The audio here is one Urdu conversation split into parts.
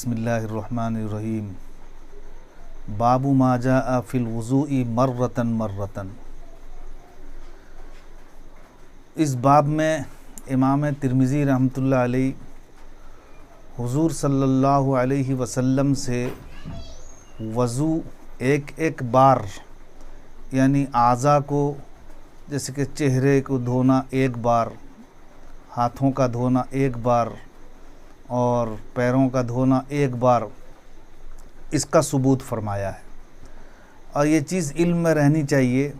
بسم اللہ الرحمن الرحیم باب ما جاء فی الوضوء مرتن مرتن۔ اس باب میں امام ترمذی رحمۃ اللہ علیہ حضور صلی اللہ علیہ وسلم سے وضو ایک بار یعنی اعضاء کو، جیسے کہ چہرے کو دھونا ایک بار، ہاتھوں کا دھونا ایک بار اور پیروں کا دھونا ایک بار، اس کا ثبوت فرمایا ہے۔ اور یہ چیز علم میں رہنی چاہیے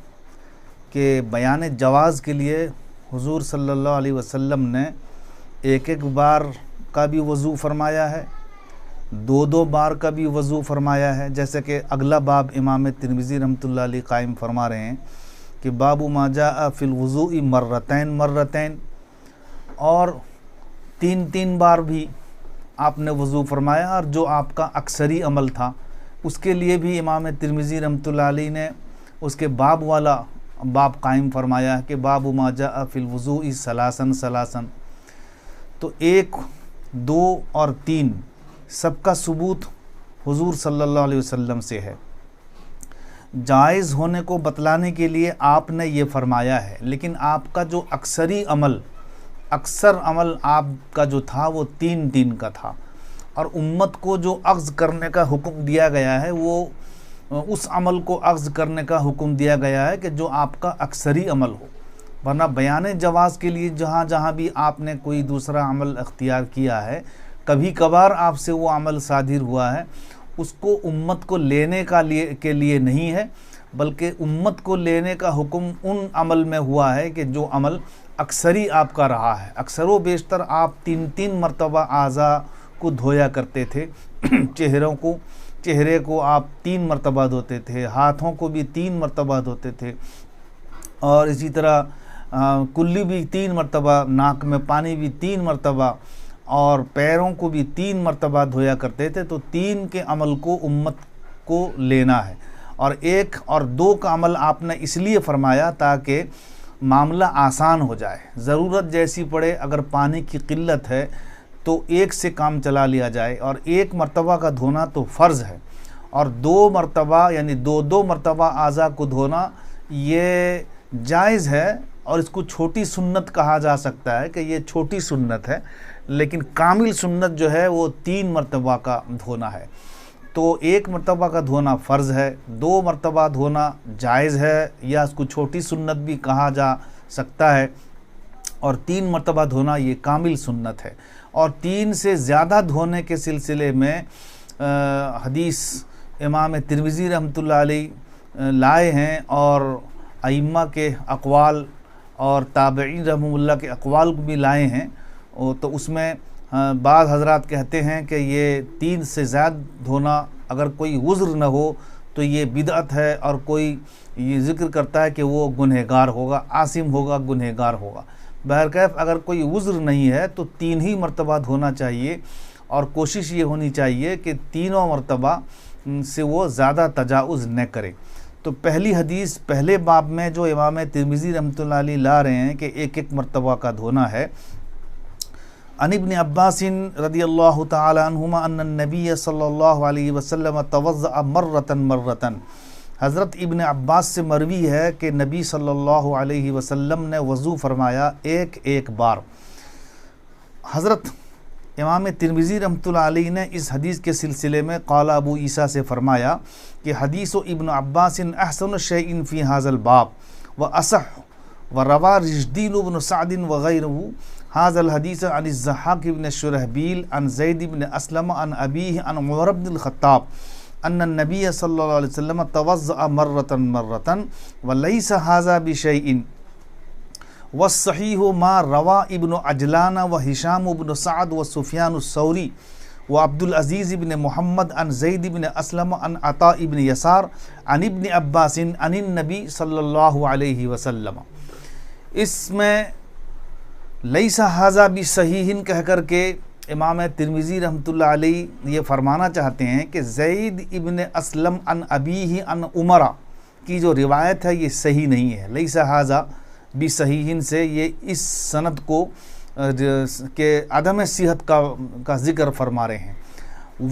کہ بیان جواز کے لیے حضور صلی اللہ علیہ وسلم نے ایک بار کا بھی وضو فرمایا ہے، دو بار کا بھی وضو فرمایا ہے، جیسے کہ اگلا باب امام ترمذی رحمۃ اللہ علیہ قائم فرما رہے ہیں کہ باب ما جاء فی الوضوء مرتین مرتین، اور تین بار بھی آپ نے وضو فرمایا، اور جو آپ کا اکثری عمل تھا اس کے لیے بھی امام ترمذی رحمۃ اللہ علیہ نے اس کے باب والا باب قائم فرمایا ہے کہ باب ما جاء فی الوضوء ثلاثاً ثلاثاً۔ تو 1، 2 اور 3 سب کا ثبوت حضور صلی اللہ علیہ وسلم سے ہے۔ جائز ہونے کو بتلانے کے لیے آپ نے یہ فرمایا ہے، لیکن آپ کا جو اکثر عمل آپ کا جو تھا وہ 3 کا تھا، اور امت کو جو اخذ کرنے کا حکم دیا گیا ہے وہ اس عمل کو اخذ کرنے کا حکم دیا گیا ہے کہ جو آپ کا اکثری عمل ہو، ورنہ بیان جواز کے لیے جہاں بھی آپ نے کوئی دوسرا عمل اختیار کیا ہے، کبھی کبھار آپ سے وہ عمل صادر ہوا ہے، اس کو امت کو لینے کے لیے نہیں ہے، بلکہ امت کو لینے کا حکم ان عمل میں ہوا ہے کہ جو عمل اکثری آپ کا رہا ہے۔ اکثر و بیشتر آپ 3 مرتبہ اعضاء کو دھویا کرتے تھے، چہرے کو آپ 3 مرتبہ دھوتے تھے، ہاتھوں کو بھی 3 مرتبہ دھوتے تھے، اور اسی طرح کلی بھی 3 مرتبہ، ناک میں پانی بھی 3 مرتبہ، اور پیروں کو بھی 3 مرتبہ دھویا کرتے تھے۔ تو 3 کے عمل کو امت کو لینا ہے، اور 1 اور 2 کا عمل آپ نے اس لیے فرمایا تاکہ معاملہ آسان ہو جائے، ضرورت جیسی پڑے، اگر پانی کی قلت ہے تو 1 سے کام چلا لیا جائے، اور 1 مرتبہ کا دھونا تو فرض ہے، اور 2 مرتبہ یعنی 2 مرتبہ اعضاء کو دھونا یہ جائز ہے، اور اس کو چھوٹی سنت کہا جا سکتا ہے کہ یہ چھوٹی سنت ہے، لیکن کامل سنت جو ہے وہ 3 مرتبہ کا دھونا ہے۔ تو 1 مرتبہ کا دھونا فرض ہے، 2 مرتبہ دھونا جائز ہے، یا اس کو چھوٹی سنت بھی کہا جا سکتا ہے، اور 3 مرتبہ دھونا یہ کامل سنت ہے۔ اور 3 سے زیادہ دھونے کے سلسلے میں حدیث امام ترمذی رحمۃ اللہ علیہ لائے ہیں، اور ائمہ کے اقوال اور تابعین رحمہ اللہ کے اقوال بھی لائے ہیں۔ تو اس میں بعض حضرات کہتے ہیں کہ یہ 3 سے زیادہ دھونا اگر کوئی عذر نہ ہو تو یہ بدعت ہے، اور کوئی یہ ذکر کرتا ہے کہ وہ گنہگار ہوگا، عاصم ہوگا، گنہگار ہوگا۔ بہرکیف اگر کوئی عذر نہیں ہے تو 3 ہی مرتبہ دھونا چاہیے، اور کوشش یہ ہونی چاہیے کہ 3 مرتبہ سے وہ زیادہ تجاوز نہ کرے۔ تو پہلی حدیث پہلے باب میں جو امام ترمذی رحمۃ اللہ علیہ لا رہے ہیں کہ 1 مرتبہ کا دھونا ہے، عن ابن عباس رضی اللہ تعالی عنہما ان النبی صلی اللہ علیہ وسلم توضأ مرتن، حضرت ابن عباس سے مروی ہے کہ نبی صلی اللہ علیہ وسلم نے وضو فرمایا ایک بار۔ حضرت امام ترمذی رحمۃ اللہ علیہ نے اس حدیث کے سلسلے میں قال ابو عیسیٰ سے فرمایا کہ حدیث ابن عباس احسن شیء فی ھذا الباب واصح، وروى رشدین بن سعد وغیرہ ھذا الحدیث عن الضحاک بن شرحبیل عن زید بن اسلم عن ابیہ عن عمر بن الخطاب ان النبی صلی اللہ علیہ وسلم توضأ مرتن ولیس ھذا بشیء، والصحیح ما روى ابن عجلان وہشام بن سعد وسفیان الثوری وعبد العزیز بن محمد عن زید بن اسلم عن عطاء بن یسار عن ابن عباس عن النبی صلی اللہ علیہ وسلم۔ اس میں لیس ھذا بصحیح کہہ کر کے امام ترمذی رحمۃ اللہ علیہ یہ فرمانا چاہتے ہیں کہ زید ابن اسلم عن ابیہ عن عمر کی جو روایت ہے یہ صحیح نہیں ہے۔ لیس ھذا بصحیح سے یہ اس سند کو کہ عدم صحت کا ذکر فرما رہے ہیں۔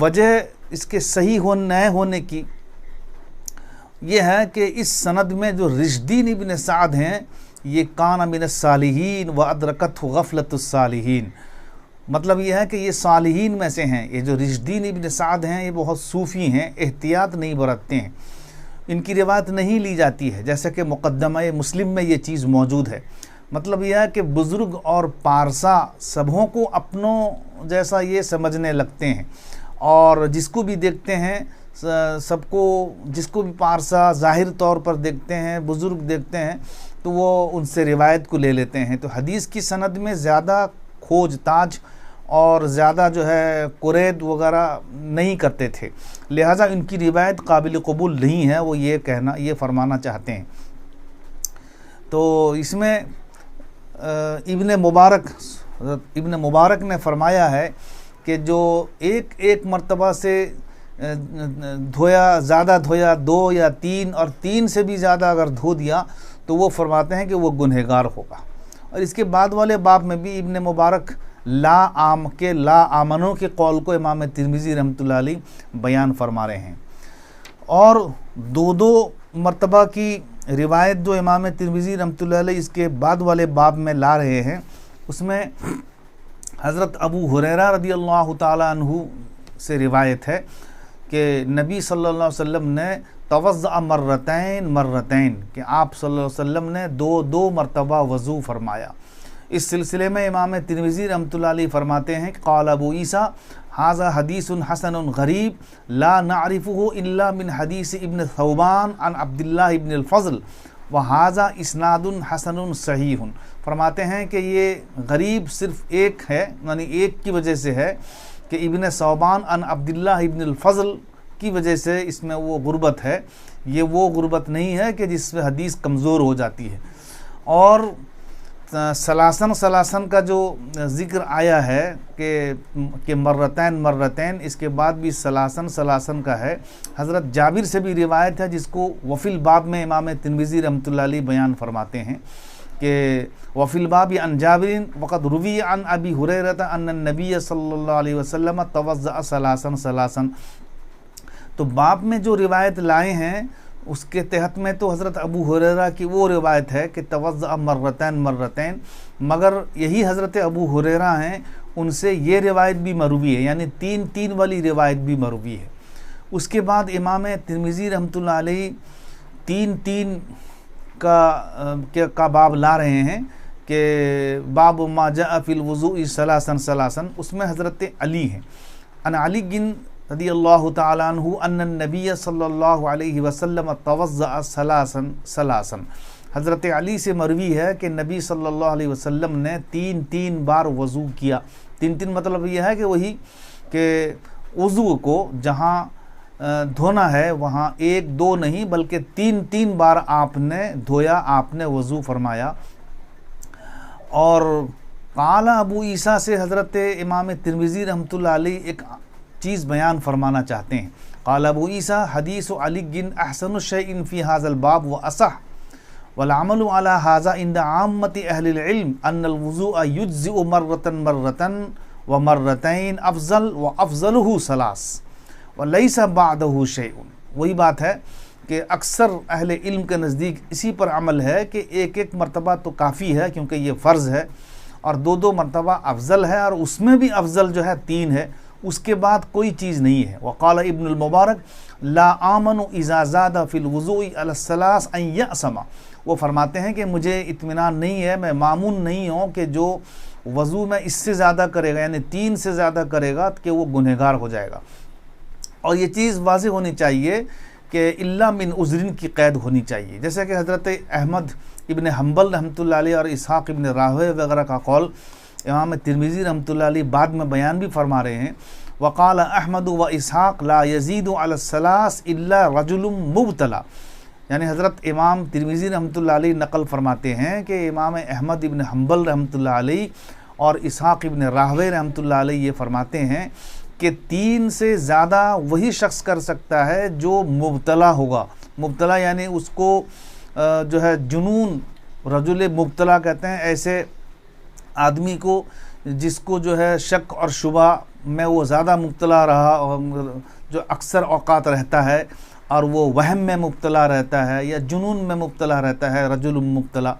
وجہ اس کے صحیح نہ ہونے کی یہ ہے کہ اس سند میں جو رشدین ابن سعد ہیں یہ کان من الصالحین و ادرکتہ غفلۃ الصالحین، مطلب یہ ہے کہ یہ صالحین میں سے ہیں۔ یہ جو رشدین ابن سعد ہیں یہ بہت صوفی ہیں، احتیاط نہیں برتتے ہیں، ان کی روایت نہیں لی جاتی ہے، جیسے کہ مقدمہ مسلم میں یہ چیز موجود ہے۔ مطلب یہ ہے کہ بزرگ اور پارسا سبھوں کو اپنوں جیسا یہ سمجھنے لگتے ہیں، اور جس کو بھی دیکھتے ہیں سب کو، جس کو بھی پارسا ظاہر طور پر دیکھتے ہیں، بزرگ دیکھتے ہیں، تو وہ ان سے روایت کو لے لیتے ہیں۔ تو حدیث کی سند میں زیادہ کھوج تاج اور زیادہ جو ہے قرید وغیرہ نہیں کرتے تھے، لہٰذا ان کی روایت قابل قبول نہیں ہے، وہ یہ فرمانا چاہتے ہیں۔ تو اس میں ابن مبارک نے فرمایا ہے کہ جو ایک مرتبہ سے دھویا، زیادہ دھویا، 2 یا 3 اور 3 سے بھی زیادہ اگر دھو دیا تو وہ فرماتے ہیں کہ وہ گنہگار ہوگا۔ اور اس کے بعد والے باب میں بھی ابن مبارک لا آمنوں کے قول کو امام ترمذی رحمۃ اللہ علیہ بیان فرما رہے ہیں، اور 2 مرتبہ کی روایت جو امام ترمذی رحمۃ اللہ علیہ اس کے بعد والے باب میں لا رہے ہیں، اس میں حضرت ابو ہریرہ رضی اللہ تعالیٰ عنہ سے روایت ہے کہ نبی صلی اللہ علیہ وسلم نے توضأ مرتین کہ آپ صلی اللہ علیہ وسلم نے 2 مرتبہ وضو فرمایا۔ اس سلسلے میں امام ترمذی رحمۃ اللہ علیہ فرماتے ہیں کہ قال ابو عیسیٰ ھذا حدیث حسن غریب لا نعرفه الا من حدیث ابن ثوبان عن عبداللہ ابن الفضل وھذا اسناد حسن صحیح۔ فرماتے ہیں کہ یہ غریب صرف ایک ہے، یعنی ایک کی وجہ سے ہے کہ ابن ثوبان عن عبداللہ ابن الفضل کی وجہ سے اس میں وہ غربت ہے، یہ وہ غربت نہیں ہے کہ جس میں حدیث کمزور ہو جاتی ہے۔ اور سلاسن کا جو ذکر آیا ہے کہ مرتین اس کے بعد بھی سلاسن کا ہے، حضرت جابر سے بھی روایت ہے جس کو وفی الباب میں امام ترمذی رحمۃ اللہ علیہ بیان فرماتے ہیں کہ وفی الباب عن جابر وقد روی عن ابی ہریرہ ان النبی صلی اللہ علیہ وسلم توضأ سلاسن۔ تو باب میں جو روایت لائے ہیں اس کے تحت میں تو حضرت ابو ہریرہ کی وہ روایت ہے کہ توضأ مرتین، مگر یہی حضرت ابو ہریرہ ہیں، ان سے یہ روایت بھی مروی ہے، یعنی 3 والی روایت بھی مروی ہے۔ اس کے بعد امام ترمذی رحمۃ اللہ علیہ 3 کا باب لا رہے ہیں کہ باب ما جاء فی الوضوء سلاسن، اس میں حضرت علی ہیں، ان علی بن رضی اللہ تعالیٰ عنہ ان النبی صلی اللہ علیہ وسلم توضأ سلاسن۔ حضرت علی سے مروی ہے کہ نبی صلی اللہ علیہ وسلم نے 3 بار وضو کیا۔ 3 مطلب یہ ہے کہ وہی کہ وضو کو جہاں دھونا ہے وہاں 1 2 نہیں بلکہ 3 بار آپ نے دھویا، آپ نے وضو فرمایا۔ اور قال ابو عیسیٰ سے حضرت امام ترمذی رحمۃ اللہ علیہ ایک چیز بیان فرمانا چاہتے ہیں۔ قال ابو عیسیٰ حدیث علی احسن الشیء فی ھذا الباب واصح والعمل على ھذا عند عامة اہل العلم ان الوضوء یجزئ مرة ومرتين افضل وافضله ثلاث وليس بعده شیء۔ وہی بات ہے کہ اکثر اہل علم کے نزدیک اسی پر عمل ہے کہ 1 مرتبہ تو کافی ہے کیونکہ یہ فرض ہے، اور 2 مرتبہ افضل ہے، اور اس میں بھی افضل جو ہے 3 ہے، اس کے بعد کوئی چیز نہیں ہے۔ وقال ابن المبارک لا آمن اذا زاد فی الوضوء علی الثلاث ان یأثم۔ وہ فرماتے ہیں کہ مجھے اطمینان نہیں ہے، میں مامون نہیں ہوں کہ جو وضو میں اس سے زیادہ کرے گا، یعنی 3 سے زیادہ کرے گا کہ وہ گنہگار ہو جائے گا۔ اور یہ چیز واضح ہونی چاہیے کہ الا من عذر کی قید ہونی چاہیے، جیسے کہ حضرت احمد ابن حنبل رحمۃ اللہ علیہ اور اسحاق ابن راہویہ وغیرہ کا قول امام ترمذی رحمۃ اللہ علیہ بعد میں بیان بھی فرما رہے ہیں۔ وقال احمد و اسحاق لا یزید علی الثلاث الا رجل مبتلا، یعنی حضرت امام ترمذی رحمۃ اللہ علیہ نقل فرماتے ہیں کہ امام احمد ابن حنبل رحمۃ اللہ علیہ اور اسحاق ابن راہویہ رحمۃ اللہ علیہ یہ فرماتے ہیں کہ 3 سے زیادہ وہی شخص کر سکتا ہے جو مبتلا ہوگا۔ مبتلا یعنی اس کو جو ہے جنون، رجل مبتلا کہتے ہیں ایسے آدمی کو جس کو جو ہے شک اور شبہ میں وہ زیادہ مبتلا رہا، جو اکثر اوقات رہتا ہے اور وہ وہم میں مبتلا رہتا ہے یا جنون میں مبتلا رہتا ہے، رجل مبتلا،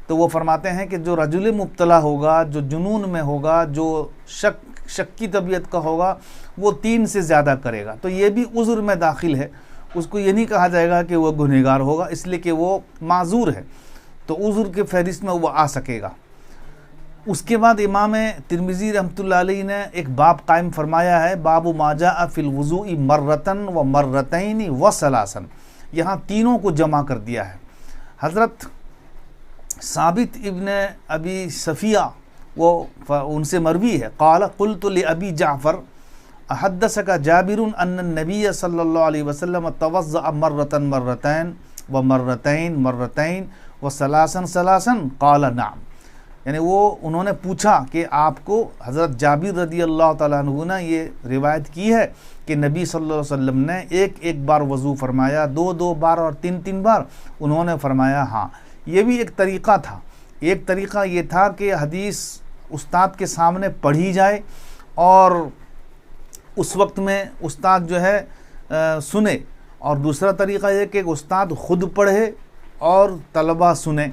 تو وہ فرماتے ہیں کہ جو رجل مبتلا ہوگا، جو جنون میں ہوگا، جو شک کی طبیعت کا ہوگا، وہ 3 سے زیادہ کرے گا، تو یہ بھی عذر میں داخل ہے، اس کو یہ نہیں کہا جائے گا کہ وہ گنہگار ہوگا، اس لیے کہ وہ معذور ہے، تو عذر کے فہرست میں وہ آ سکے گا۔ اس کے بعد امام ترمذی رحمۃ اللہ علیہ نے ایک باب قائم فرمایا ہے، باب ما جاء فی الوضوء مرتن و مرتین و ثلاثا، یہاں تینوں کو جمع کر دیا ہے۔ حضرت ثابت ابن ابی صفیہ وہ ان سے مروی ہے، قال قلت لابی جعفر حدثک جابر ان النبی صلی اللہ علیہ وسلم توضأ مرتن مرتین و مرتین مرتین و ثلاثا ثلاثا قال نعم، یعنی وہ انہوں نے پوچھا کہ آپ کو حضرت جابر رضی اللہ تعالیٰ عنہ نے یہ روایت کی ہے کہ نبی صلی اللہ علیہ وسلم نے ایک بار وضو فرمایا، 2 بار اور 3 بار؟ انہوں نے فرمایا ہاں۔ یہ بھی ایک طریقہ تھا، ایک طریقہ یہ تھا کہ حدیث استاد کے سامنے پڑھی جائے اور اس وقت میں استاد جو ہے سنے، اور دوسرا طریقہ یہ کہ استاد خود پڑھے اور طلبہ سنیں۔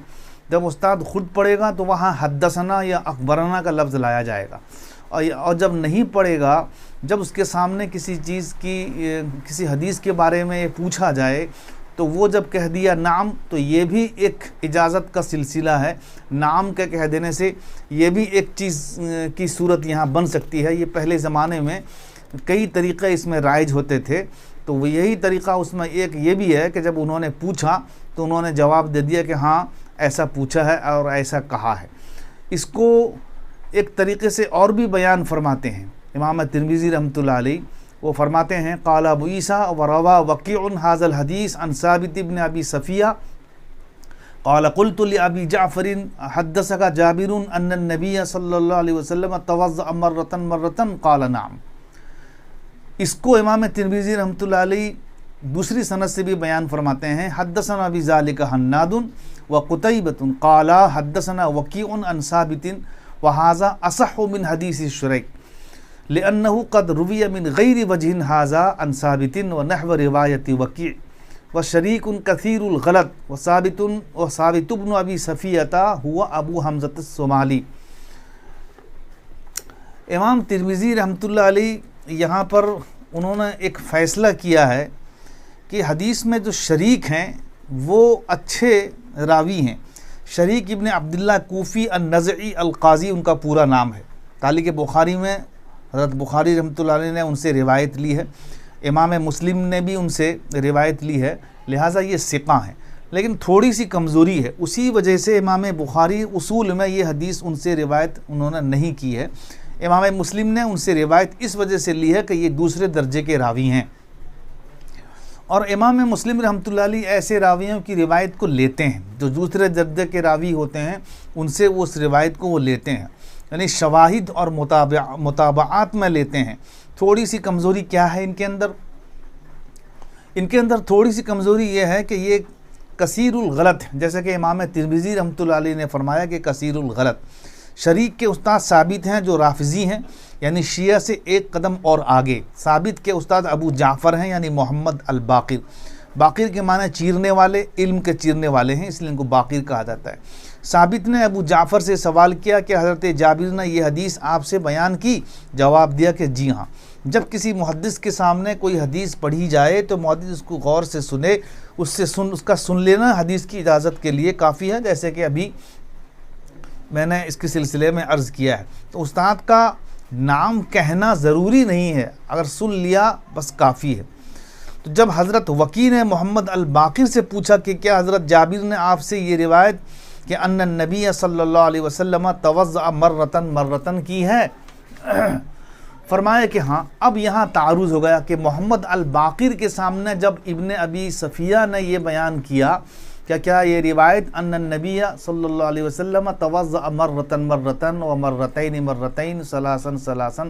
جب استاد خود پڑھے گا تو وہاں حدثنا یا اخبرنا کا لفظ لایا جائے گا، اور جب نہیں پڑھے گا، جب اس کے سامنے کسی حدیث کے بارے میں پوچھا جائے تو وہ جب کہہ دیا نعم، تو یہ بھی ایک اجازت کا سلسلہ ہے، نعم کے کہہ دینے سے یہ بھی ایک چیز کی صورت یہاں بن سکتی ہے۔ یہ پہلے زمانے میں کئی طریقے اس میں رائج ہوتے تھے، تو وہ یہی طریقہ اس میں ایک یہ بھی ہے کہ جب انہوں نے پوچھا تو انہوں نے جواب دے دیا کہ ہاں ایسا پوچھا ہے اور ایسا کہا ہے۔ اس کو ایک طریقے سے اور بھی بیان فرماتے ہیں امام ترمذی رحمۃ اللہ علیہ، وہ فرماتے ہیں قال ابو عیسیٰ وروا وکیع ھذا الحدیث عن ثابت بن ابی صفیہ قال قلت لابی جعفر حدثک جابر ان النبی صلی اللہ علیہ وسلم توضأ مرتن مرتن قال نعم۔ اس کو امام ترمذی رحمۃ اللہ علیہ دوسری سند سے بھی بیان فرماتے ہیں، حدثنا بذلک حناد وقتیبۃ قال حدثنا وکیع عن ثابت وھذا اصح من حدیث شریک لأنه قد روی من غیر وجہ ھذا عن ثابت ونحو روایت وکیع وشریک کثیر الغلط وثابت بن ابی صفیہ هو ابو حمزۃ الصومالی۔ امام ترمذی رحمۃ اللہ علیہ یہاں پر انہوں نے ایک فیصلہ کیا ہے کہ حدیث میں جو شریک ہیں وہ اچھے راوی ہیں۔ شریک ابن عبداللہ کوفی النزعی القاضی ان کا پورا نام ہے، تالیق بخاری میں حضرت بخاری رحمۃ اللہ علیہ نے ان سے روایت لی ہے، امام مسلم نے بھی ان سے روایت لی ہے، لہٰذا یہ ثقہ ہیں، لیکن تھوڑی سی کمزوری ہے، اسی وجہ سے امام بخاری اصول میں یہ حدیث ان سے روایت انہوں نے نہیں کی ہے۔ امام مسلم نے ان سے روایت اس وجہ سے لی ہے کہ یہ دوسرے درجے کے راوی ہیں، اور امام مسلم رحمۃ اللہ علیہ ایسے راویوں کی روایت کو لیتے ہیں جو دوسرے درجے کے راوی ہوتے ہیں، ان سے وہ اس روایت کو وہ لیتے ہیں، یعنی شواہد اور متابعات میں لیتے ہیں۔ تھوڑی سی کمزوری کیا ہے ان کے اندر تھوڑی سی کمزوری یہ ہے کہ یہ کثیر الغلط ہے، جیسا کہ امام ترمذی رحمۃ اللہ علیہ نے فرمایا کہ کثیر الغلط۔ شریک کے استاد ثابت ہیں جو رافضی ہیں، یعنی شیعہ سے ایک قدم اور آگے۔ ثابت کے استاد ابو جعفر ہیں، یعنی محمد الباقر۔ باقر کے معنی چیرنے والے، علم کے چیرنے والے ہیں، اس لیے ان کو باقر کہا جاتا ہے۔ ثابت نے ابو جعفر سے سوال کیا کہ حضرت جابر نے یہ حدیث آپ سے بیان کی؟ جواب دیا کہ جی ہاں۔ جب کسی محدث کے سامنے کوئی حدیث پڑھی جائے تو محدث اس کو غور سے سنے، اس کا سن لینا حدیث کی اجازت کے لیے کافی ہے، جیسے کہ ابھی میں نے اس کے سلسلے میں عرض کیا ہے۔ تو استاد کا نام کہنا ضروری نہیں ہے، اگر سن لیا بس کافی ہے۔ تو جب حضرت وکیع نے محمد الباقر سے پوچھا کہ کیا حضرت جابر نے آپ سے یہ روایت کہ ان النبی صلی اللہ علیہ وسلم توضأ مرتن مرتن کی ہے، فرمایا کہ ہاں۔ اب یہاں تعارض ہو گیا کہ محمد الباقر کے سامنے جب ابن ابی صفیہ نے یہ بیان کیا کیا یہ روایت ان النبی صلی اللہ علیہ وسلم توضأ مرتن مرتن و مرتین مرتین ثلاثا ثلاثا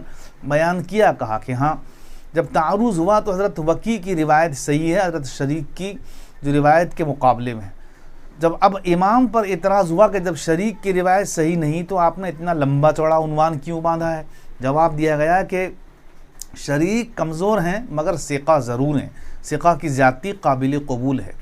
بیان کیا، کہا کہ ہاں۔ جب تعارض ہوا تو حضرت وکیع کی روایت صحیح ہے حضرت شریک کی جو روایت کے مقابلے میں۔ جب اب امام پر اعتراض ہوا کہ جب شریک کی روایت صحیح نہیں تو آپ نے اتنا لمبا چوڑا عنوان کیوں باندھا ہے، جواب دیا گیا کہ شریک کمزور ہیں مگر ثقہ ضرور ہیں، ثقہ کی زیادتی قابل قبول ہے۔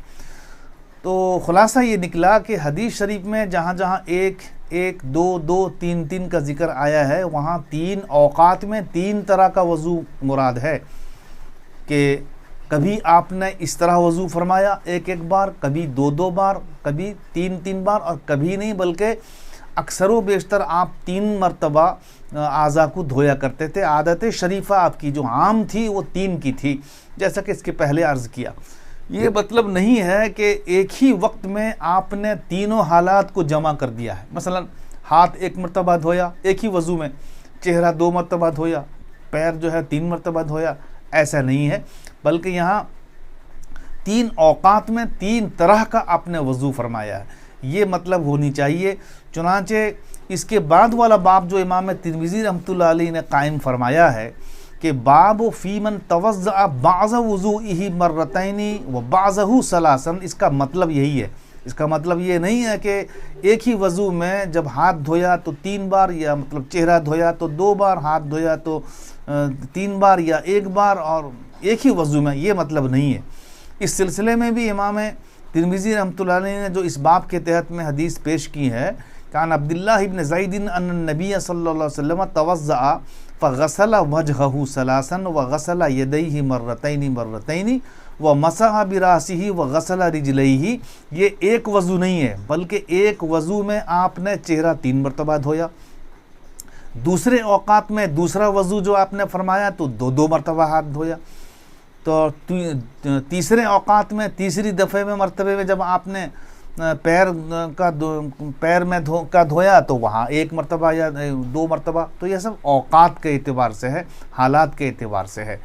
تو خلاصہ یہ نکلا کہ حدیث شریف میں جہاں جہاں ایک ایک دو دو تین تین کا ذکر آیا ہے، وہاں تین اوقات میں تین طرح کا وضو مراد ہے، کہ کبھی آپ نے اس طرح وضو فرمایا ایک ایک بار، کبھی دو دو بار، کبھی تین تین بار، اور کبھی نہیں بلکہ اکثر و بیشتر آپ تین مرتبہ اعضاء کو دھویا کرتے تھے۔ عادت شریفہ آپ کی جو عام تھی وہ تین کی تھی، جیسا کہ اس کے پہلے عرض کیا۔ یہ مطلب نہیں ہے کہ ایک ہی وقت میں آپ نے تینوں حالات کو جمع کر دیا ہے، مثلا ہاتھ ایک مرتبہ دھویا ایک ہی وضو میں، چہرہ دو مرتبہ دھویا، پیر جو ہے تین مرتبہ دھویا، ایسا نہیں ہے، بلکہ یہاں تین اوقات میں تین طرح کا آپ نے وضو فرمایا ہے، یہ مطلب ہونی چاہیے۔ چنانچہ اس کے بعد والا باب جو امام ترمذی رحمۃ اللہ علیہ نے قائم فرمایا ہے کہ باب فی من توضأ بعض وضوئہ مرتین و بعضہ ثلاثا، اس کا مطلب یہی ہے۔ اس کا مطلب یہ نہیں ہے کہ ایک ہی وضو میں جب ہاتھ دھویا تو تین بار، یا مطلب چہرہ دھویا تو دو بار، ہاتھ دھویا تو تین بار یا ایک بار، اور ایک ہی وضو میں، یہ مطلب نہیں ہے۔ اس سلسلے میں بھی امام ترمذی رحمۃ اللہ علیہ نے جو اس باب کے تحت میں حدیث پیش کی ہے، کان عبداللہ ابن زید ان النبی صلی اللہ علیہ وسلم توضأ فغسل وجهه ثلاثا وغسل يديه مرتين ومسح براسه وغسل رجليه، یہ ایک وضو نہیں ہے بلکہ ایک وضو میں آپ نے چہرہ تین مرتبہ دھویا، دوسرے اوقات میں دوسرا وضو جو آپ نے فرمایا تو دو دو مرتبہ ہاتھ دھویا، تو تیسرے اوقات میں تیسری دفعے میں مرتبے میں جب آپ نے پیر میں دھویا تو وہاں ایک مرتبہ یا دو مرتبہ، تو یہ سب اوقات کے اعتبار سے ہے، حالات کے اعتبار سے ہے۔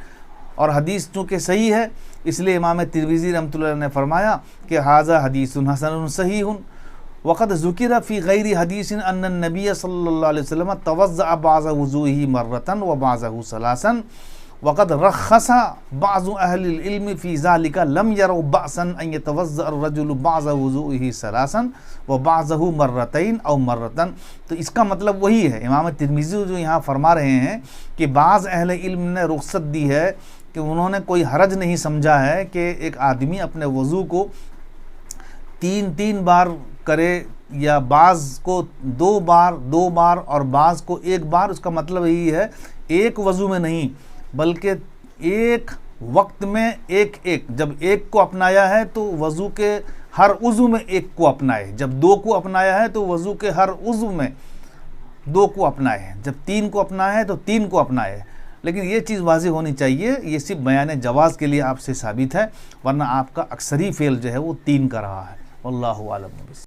اور حدیث چونکہ صحیح ہے اس لیے امام ترمذی رحمۃ اللہ نے فرمایا کہ ھذا حدیث حسن صحیح وقد ذکر فی غیر حدیث ان النبی صلی اللہ علیہ وسلم توضأ بعض وضوئہ مرۃ و بعضہ ثلاثا وقد رخص بعض اہل العلم فی ذلک لم يروا بأسا ان يتوضأ الرجل بعض وضوئہ ثلاثا وبعضہ مرتين او مرۃ۔ تو اس کا مطلب وہی ہے، امام ترمذی جو یہاں فرما رہے ہیں کہ بعض اہل علم نے رخصت دی ہے، کہ انہوں نے کوئی حرج نہیں سمجھا ہے کہ ایک آدمی اپنے وضو کو تین تین بار کرے، یا بعض کو دو بار اور بعض کو ایک بار۔ اس کا مطلب یہی ہے ایک وضو میں نہیں بلکہ ایک وقت میں ایک ایک، جب ایک کو اپنایا ہے تو وضو کے ہر عضو میں ایک کو اپنائے، جب دو کو اپنایا ہے تو وضو کے ہر عضو میں دو کو اپنائے، جب تین کو اپنایا ہے تو تین کو اپنائے۔ لیکن یہ چیز واضح ہونی چاہیے، یہ صرف بیان جواز کے لیے آپ سے ثابت ہے، ورنہ آپ کا اکثری فعل جو ہے وہ تین کا رہا ہے۔ واللہ اعلم۔